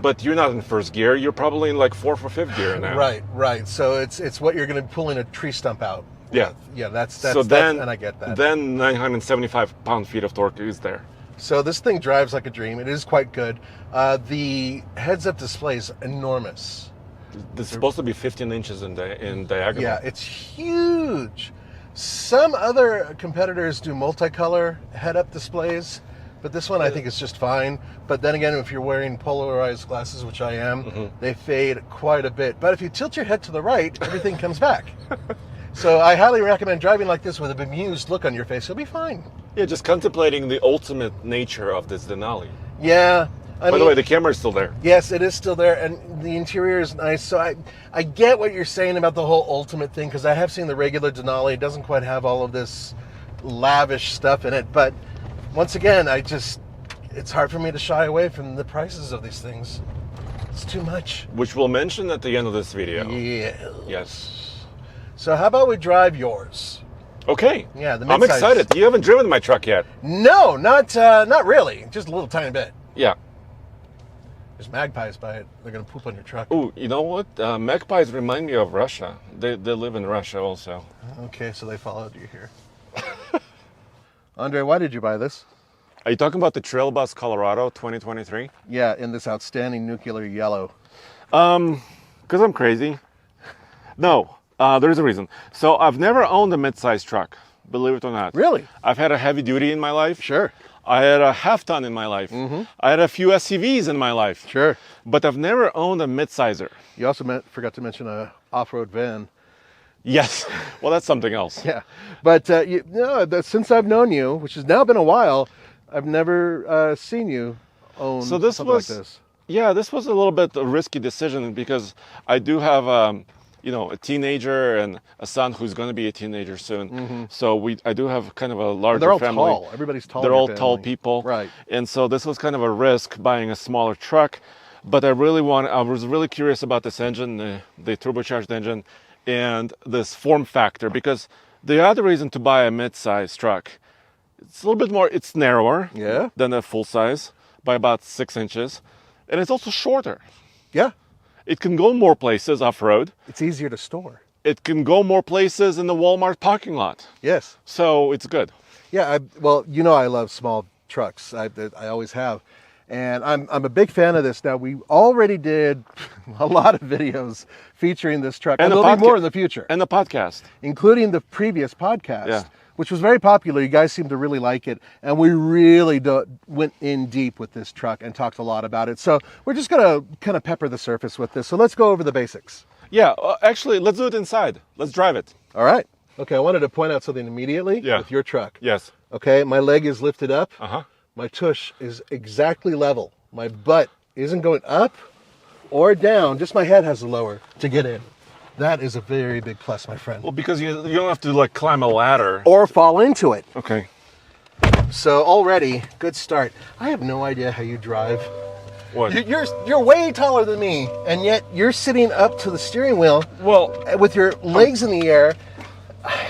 but you're not in first gear. You're probably in like fourth or fifth gear now.
Right. So it's what you're going to be pulling a tree stump out.
Yeah.
Yeah. That's and I get that.
Then 975 pound-feet of torque is there.
So this thing drives like a dream. It is quite good. The heads-up display is enormous.
This is supposed to be 15 inches in diagonal.
Yeah, it's huge. Some other competitors do multicolor head-up displays, but this one I think is just fine. But then again, if you're wearing polarized glasses, which I am, they fade quite a bit. But if you tilt your head to the right, everything comes back. So I highly recommend driving like this with a bemused look on your face. You'll be fine.
Yeah, just contemplating the ultimate nature of this Denali.
Yeah.
By the way, the camera is still there.
Yes, it is still there, and the interior is nice. So I get what you're saying about the whole ultimate thing, because I have seen the regular Denali. It doesn't quite have all of this lavish stuff in it. But once again, it's hard for me to shy away from the prices of these things. It's too much.
Which we'll mention at the end of this video.
Yes. So how about we drive yours?
Okay.
Yeah, the midsize.
I'm excited. You haven't driven my truck yet.
No, not really. Just a little tiny bit.
Yeah.
There's magpies by it. They're going to poop on your truck.
Oh, you know what? Magpies remind me of Russia. They live in Russia also.
Okay, so they followed you here. Andre, why did you buy this?
Are you talking about the Trail Bus Colorado 2023?
Yeah, in this outstanding nuclear yellow.
Because I'm crazy. No, there's a reason. So I've never owned a mid-size truck, believe it or not.
Really?
I've had a heavy duty in my life.
Sure.
I had a half-ton in my life. I had a few SUVs in my life.
Sure.
But I've never owned a mid-sizer.
You also forgot to mention a off-road van.
Yes. Well, that's something else.
Yeah. But since I've known you, which has now been a while, I've never seen you own something like this.
Yeah, this was a little bit a risky decision because I do have a teenager and a son who's going to be a teenager soon. So I do have kind of a larger family.
They're all tall. Everybody's tall.
They're all tall people.
Right.
And so this was kind of a risk buying a smaller truck. but I was really curious about this engine, the turbocharged engine, and this form factor, because the other reason to buy a mid-size truck, it's a little bit more, it's narrower than a full size by about 6 inches, and it's also shorter.
Yeah.
It can go more places off-road.
It's easier to store.
It can go more places in the Walmart parking lot.
Yes.
So it's good.
Yeah, well, you know I love small trucks. I always have. And I'm a big fan of this. Now, we already did a lot of videos featuring this truck. And there'll be more in the future.
And the podcast.
Including the previous podcast,
Yeah.
which was very popular. You guys seem to really like it. And we really went in deep with this truck and talked a lot about it. So we're just going to kind of pepper the surface with this. So let's go over the basics.
Yeah, actually, let's do it inside. Let's drive it.
All right. Okay, I wanted to point out something immediately with your truck.
Yes.
Okay, my leg is lifted up.
Uh-huh.
My tush is exactly level. My butt isn't going up or down. Just my head has to lower to get in. That is a very big plus, my friend.
Well, because you don't have to like climb a ladder.
Or fall into it.
Okay.
So already, good start. I have no idea how you drive.
What?
You're way taller than me, and yet you're sitting up to the steering wheel.
Well,
with your legs in the air.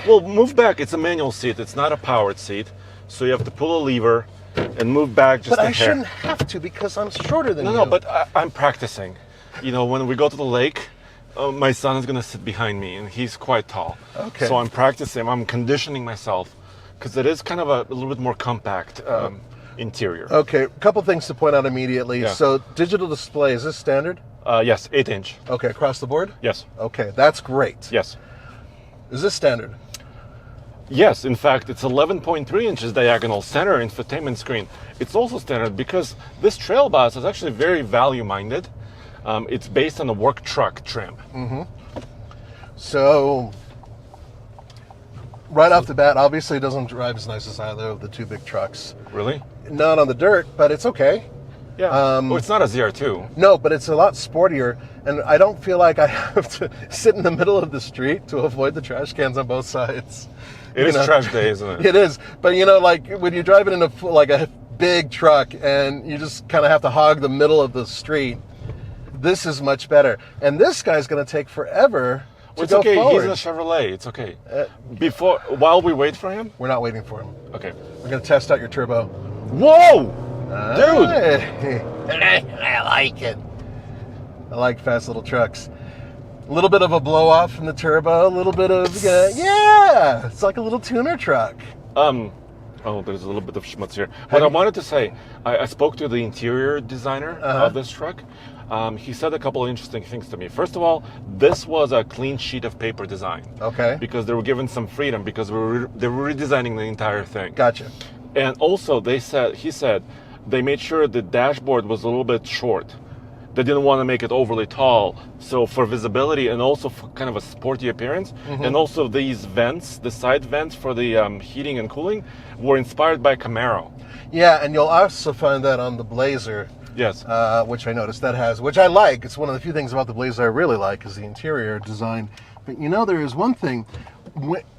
Well, move back. It's a manual seat. It's not a powered seat. So you have to pull a lever and move back just a hair.
But I shouldn't have to because I'm shorter than you.
No, but I'm practicing. You know, when we go to the lake, my son is going to sit behind me, and he's quite tall.
Okay.
So I'm practicing. I'm conditioning myself because it is kind of a little bit more compact interior.
Okay, a couple things to point out immediately.
Yeah.
So digital display, is this standard?
Yes, 8-inch.
Okay, across the board?
Yes.
Okay, that's great.
Yes.
Is this standard?
Yes, in fact, it's 11.3 inches diagonal center infotainment screen. It's also standard because this trail bus is actually very value-minded. It's based on a work truck trim.
Mm-hmm. So, right off the bat, obviously it doesn't drive as nice as either of the two big trucks.
Really?
Not on the dirt, but it's okay.
Yeah. Well, it's not a ZR2.
No, but it's a lot sportier, and I don't feel like I have to sit in the middle of the street to avoid the trash cans on both sides.
It is trash day, isn't it?
It is. But, you know, like when you're driving in a big truck and you just kind of have to hog the middle of the street, this is much better. And this guy's going to take forever to go
okay.
forward.
He's in a Chevrolet. It's okay. While we wait for him?
We're not waiting for him.
Okay.
We're going to test out your turbo.
Whoa! Dude!
I like it. I like fast little trucks. A little bit of a blow off from the turbo, a little bit of, yeah, it's like a little tuner truck.
Oh, there's a little bit of schmutz here. What I wanted to say, I spoke to the interior designer of this truck. He said a couple of interesting things to me. First of all, this was a clean sheet of paper design.
Okay.
Because they were given some freedom because they were redesigning the entire thing.
Gotcha.
And also, he said, they made sure the dashboard was a little bit short. They didn't want to make it overly tall. So for visibility and also for kind of a sporty appearance. Mm-hmm. And also these vents, the side vents for the heating and cooling, were inspired by Camaro.
Yeah, and you'll also find that on the Blazer.
Yes.
Which I noticed that has, which I like. It's one of the few things about the Blazer I really like is the interior design. But you know, there is one thing.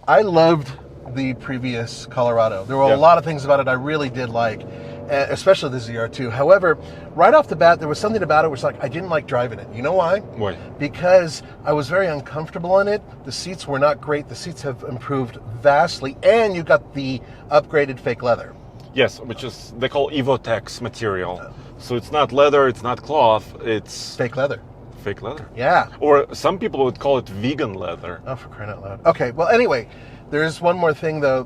I loved the previous Colorado. There were a lot of things about it I really did like, especially the ZR2. However, right off the bat, there was something about it which I didn't like driving it. You know why?
Why?
Because I was very uncomfortable in it. The seats were not great. The seats have improved vastly, and you got the upgraded fake leather.
Yes, which is, they call Evotex material. So it's not leather, it's not cloth, it's...
Fake leather.
Fake leather?
Yeah.
Or some people would call it vegan leather.
Oh, for crying out loud. Okay, well, anyway, there's one more thing, though.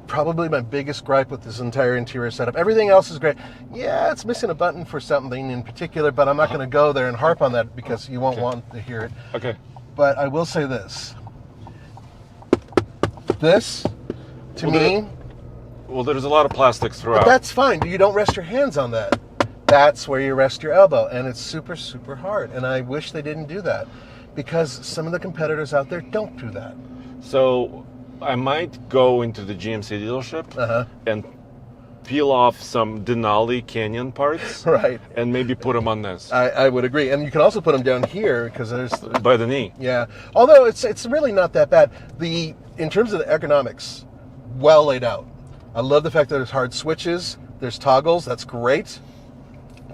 Probably my biggest gripe with this entire interior setup. Everything else is great. Yeah, it's missing a button for something in particular, but I'm not going to go there and harp on that because you won't want to hear it.
Okay.
But I will say this. This, to me...
Well, there's a lot of plastics throughout.
But that's fine. You don't rest your hands on that. That's where you rest your elbow, and it's super, super hard. And I wish they didn't do that because some of the competitors out there don't do that.
So I might go into the GMC dealership and peel off some Denali Canyon parts,
right?
And maybe put them on this.
I would agree, and you can also put them down here because there's
by the knee.
Yeah, although it's really not that bad. In terms of the ergonomics, well laid out. I love the fact that there's hard switches, there's toggles. That's great.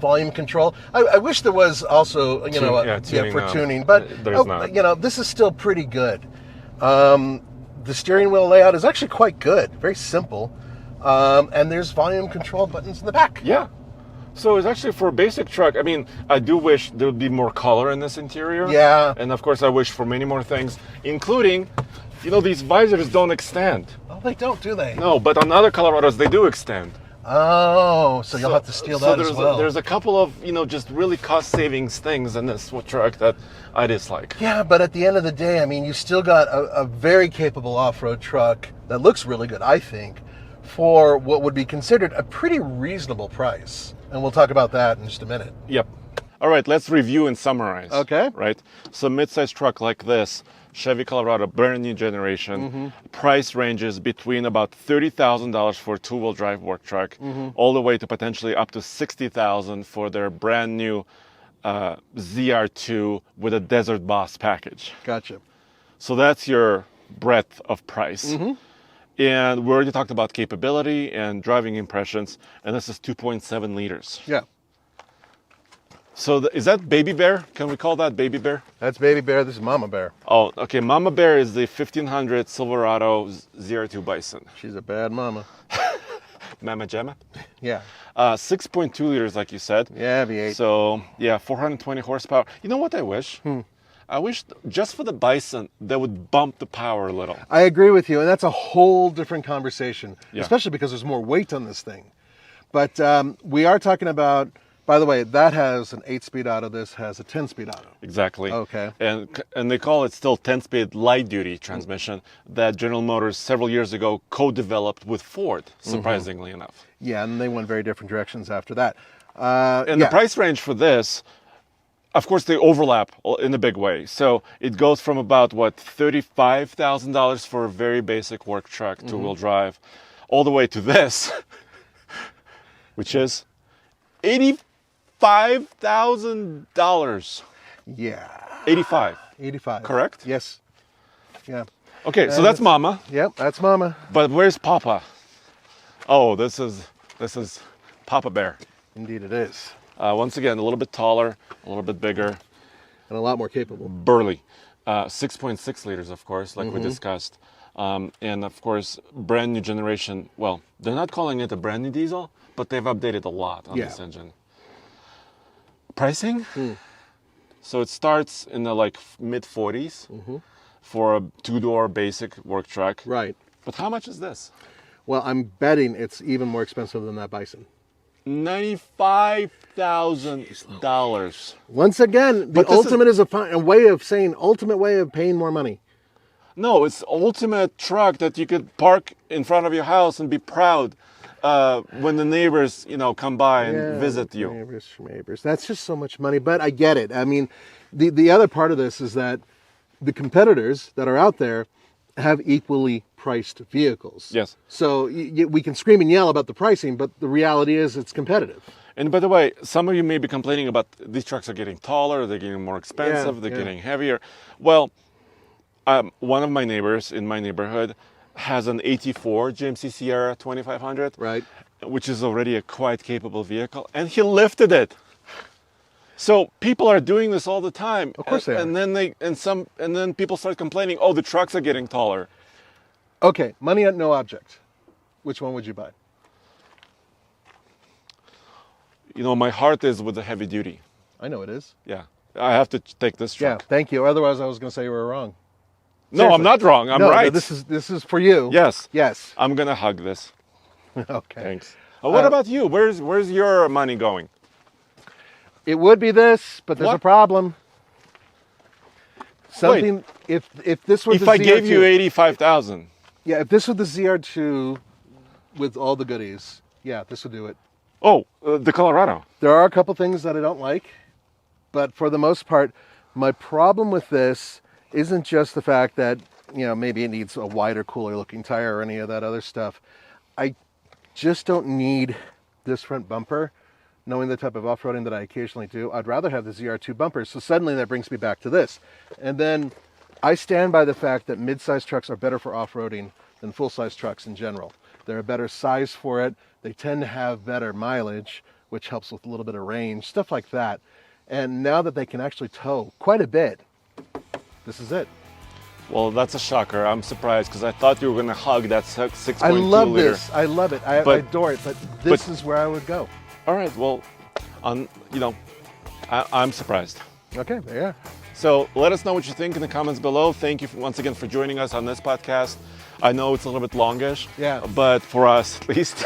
volume control. I wish there was also,
Tuning,
for tuning, but
there's not.
this is still pretty good. The steering wheel layout is actually quite good, very simple, and there's volume control buttons in the back.
Yeah. So it's actually for a basic truck. I mean, I do wish there would be more color in this interior.
Yeah.
And of course, I wish for many more things, including, these visors don't extend.
Oh, they don't, do they?
No, but on other Colorados, they do extend.
Oh, so you'll have to steal that as well.
There's a couple of, just really cost savings things in this truck that I dislike.
Yeah, but at the end of the day, I mean, you still got a very capable off-road truck that looks really good, I think, for what would be considered a pretty reasonable price. And we'll talk about that in just a minute.
Yep. All right, let's review and summarize.
Okay.
Right? So mid-size truck like this, Chevy Colorado, brand new generation, price ranges between about $30,000 for a two-wheel drive work truck, all the way to potentially up to $60,000 for their brand new ZR2 with a Desert Boss package.
Gotcha.
So that's your breadth of price. And we already talked about capability and driving impressions, and this is 2.7 liters.
Yeah.
So is that Baby Bear? Can we call that Baby Bear?
That's Baby Bear. This is Mama Bear.
Oh, okay. Mama Bear is the 1500 Silverado ZR2 Bison.
She's a bad mama.
Mama Jamma?
Yeah.
6.2 liters, like you said.
Yeah, V8.
So, yeah, 420 horsepower. You know what I wish? I wish just for the Bison, they would bump the power a little.
I agree with you, and that's a whole different conversation,
Yeah.
especially because there's more weight on this thing. But we are talking about, by the way, that has an 8-speed auto, this has a 10-speed auto.
Exactly.
Okay.
And they call it still 10-speed light-duty transmission that General Motors several years ago co-developed with Ford, surprisingly enough.
Yeah, and they went very different directions after that.
And the price range for this, of course, they overlap in a big way. So it goes from about, $35,000 for a very basic work truck, two-wheel drive, all the way to this, which is $85,000.
Yeah.
85.
85.
Correct?
Yes. Yeah.
Okay, so that's Mama.
Yep, that's Mama.
But where's Papa? Oh, this is Papa Bear.
Indeed it is.
Once again, a little bit taller, a little bit bigger.
And a lot more capable.
Burly. 6.6 liters, of course, like we discussed. And of course, brand new generation. Well, they're not calling it a brand new diesel, but they've updated a lot on this engine. Pricing? So it starts in the mid 40s for a two-door basic work truck.
Right.
But how much is this?
Well, I'm betting it's even more expensive than that Bison.
$95,000.
Once again, the ultimate is a way of saying ultimate way of paying more money.
No, it's ultimate truck that you could park in front of your house and be proud when the neighbors, come by and visit you.
Neighbors. That's just so much money, but I get it. I mean, the other part of this is that the competitors that are out there have equally priced vehicles.
Yes.
So we can scream and yell about the pricing, but the reality is it's competitive.
And by the way, some of you may be complaining about these trucks are getting taller, they're getting more expensive, they're getting heavier. Well, one of my neighbors in my neighborhood has an 84 GMC Sierra 2500,
right,
which is already a quite capable vehicle, and he lifted it. So people are doing this all the time.
Of course they are.
And then people start complaining, oh, the trucks are getting taller.
Okay, money at no object. Which one would you buy?
My heart is with the heavy duty.
I know it is.
Yeah. I have to take this truck.
Yeah, thank you. Otherwise I was going to say you were wrong.
No, I'm not wrong. I'm right.
No, this is for you.
Yes.
Yes.
I'm going to hug this.
Okay.
Thanks. What about you? Where's your money going?
It would be this, but there's a problem. Something.
Wait.
If this was
if I gave you 85,000.
Yeah, if this was the ZR2 with all the goodies, yeah, this would do it.
Oh, the Colorado.
There are a couple things that I don't like, but for the most part, my problem with this isn't just the fact that, maybe it needs a wider, cooler looking tire or any of that other stuff. I just don't need this front bumper. Knowing the type of off-roading that I occasionally do, I'd rather have the ZR2 bumpers. So suddenly that brings me back to this. And then I stand by the fact that mid-size trucks are better for off-roading than full-size trucks in general. They're a better size for it. They tend to have better mileage, which helps with a little bit of range, stuff like that. And now that they can actually tow quite a bit, this is it.
Well, that's a shocker. I'm surprised because I thought you were going to hug that 6.2
I love
liter.
this. I love it. I adore it. But this is where I would go.
All right. Well, I'm surprised.
Okay. Yeah.
So let us know what you think in the comments below. Thank you once again for joining us on this podcast. I know it's a little bit longish,
Yeah.
but for us at least.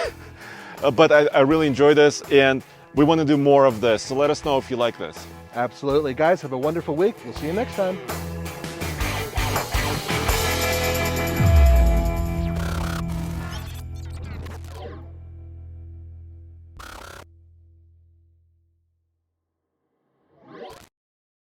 But I really enjoy this, and we want to do more of this. So let us know if you like this.
Absolutely. Guys, have a wonderful week. We'll see you next time.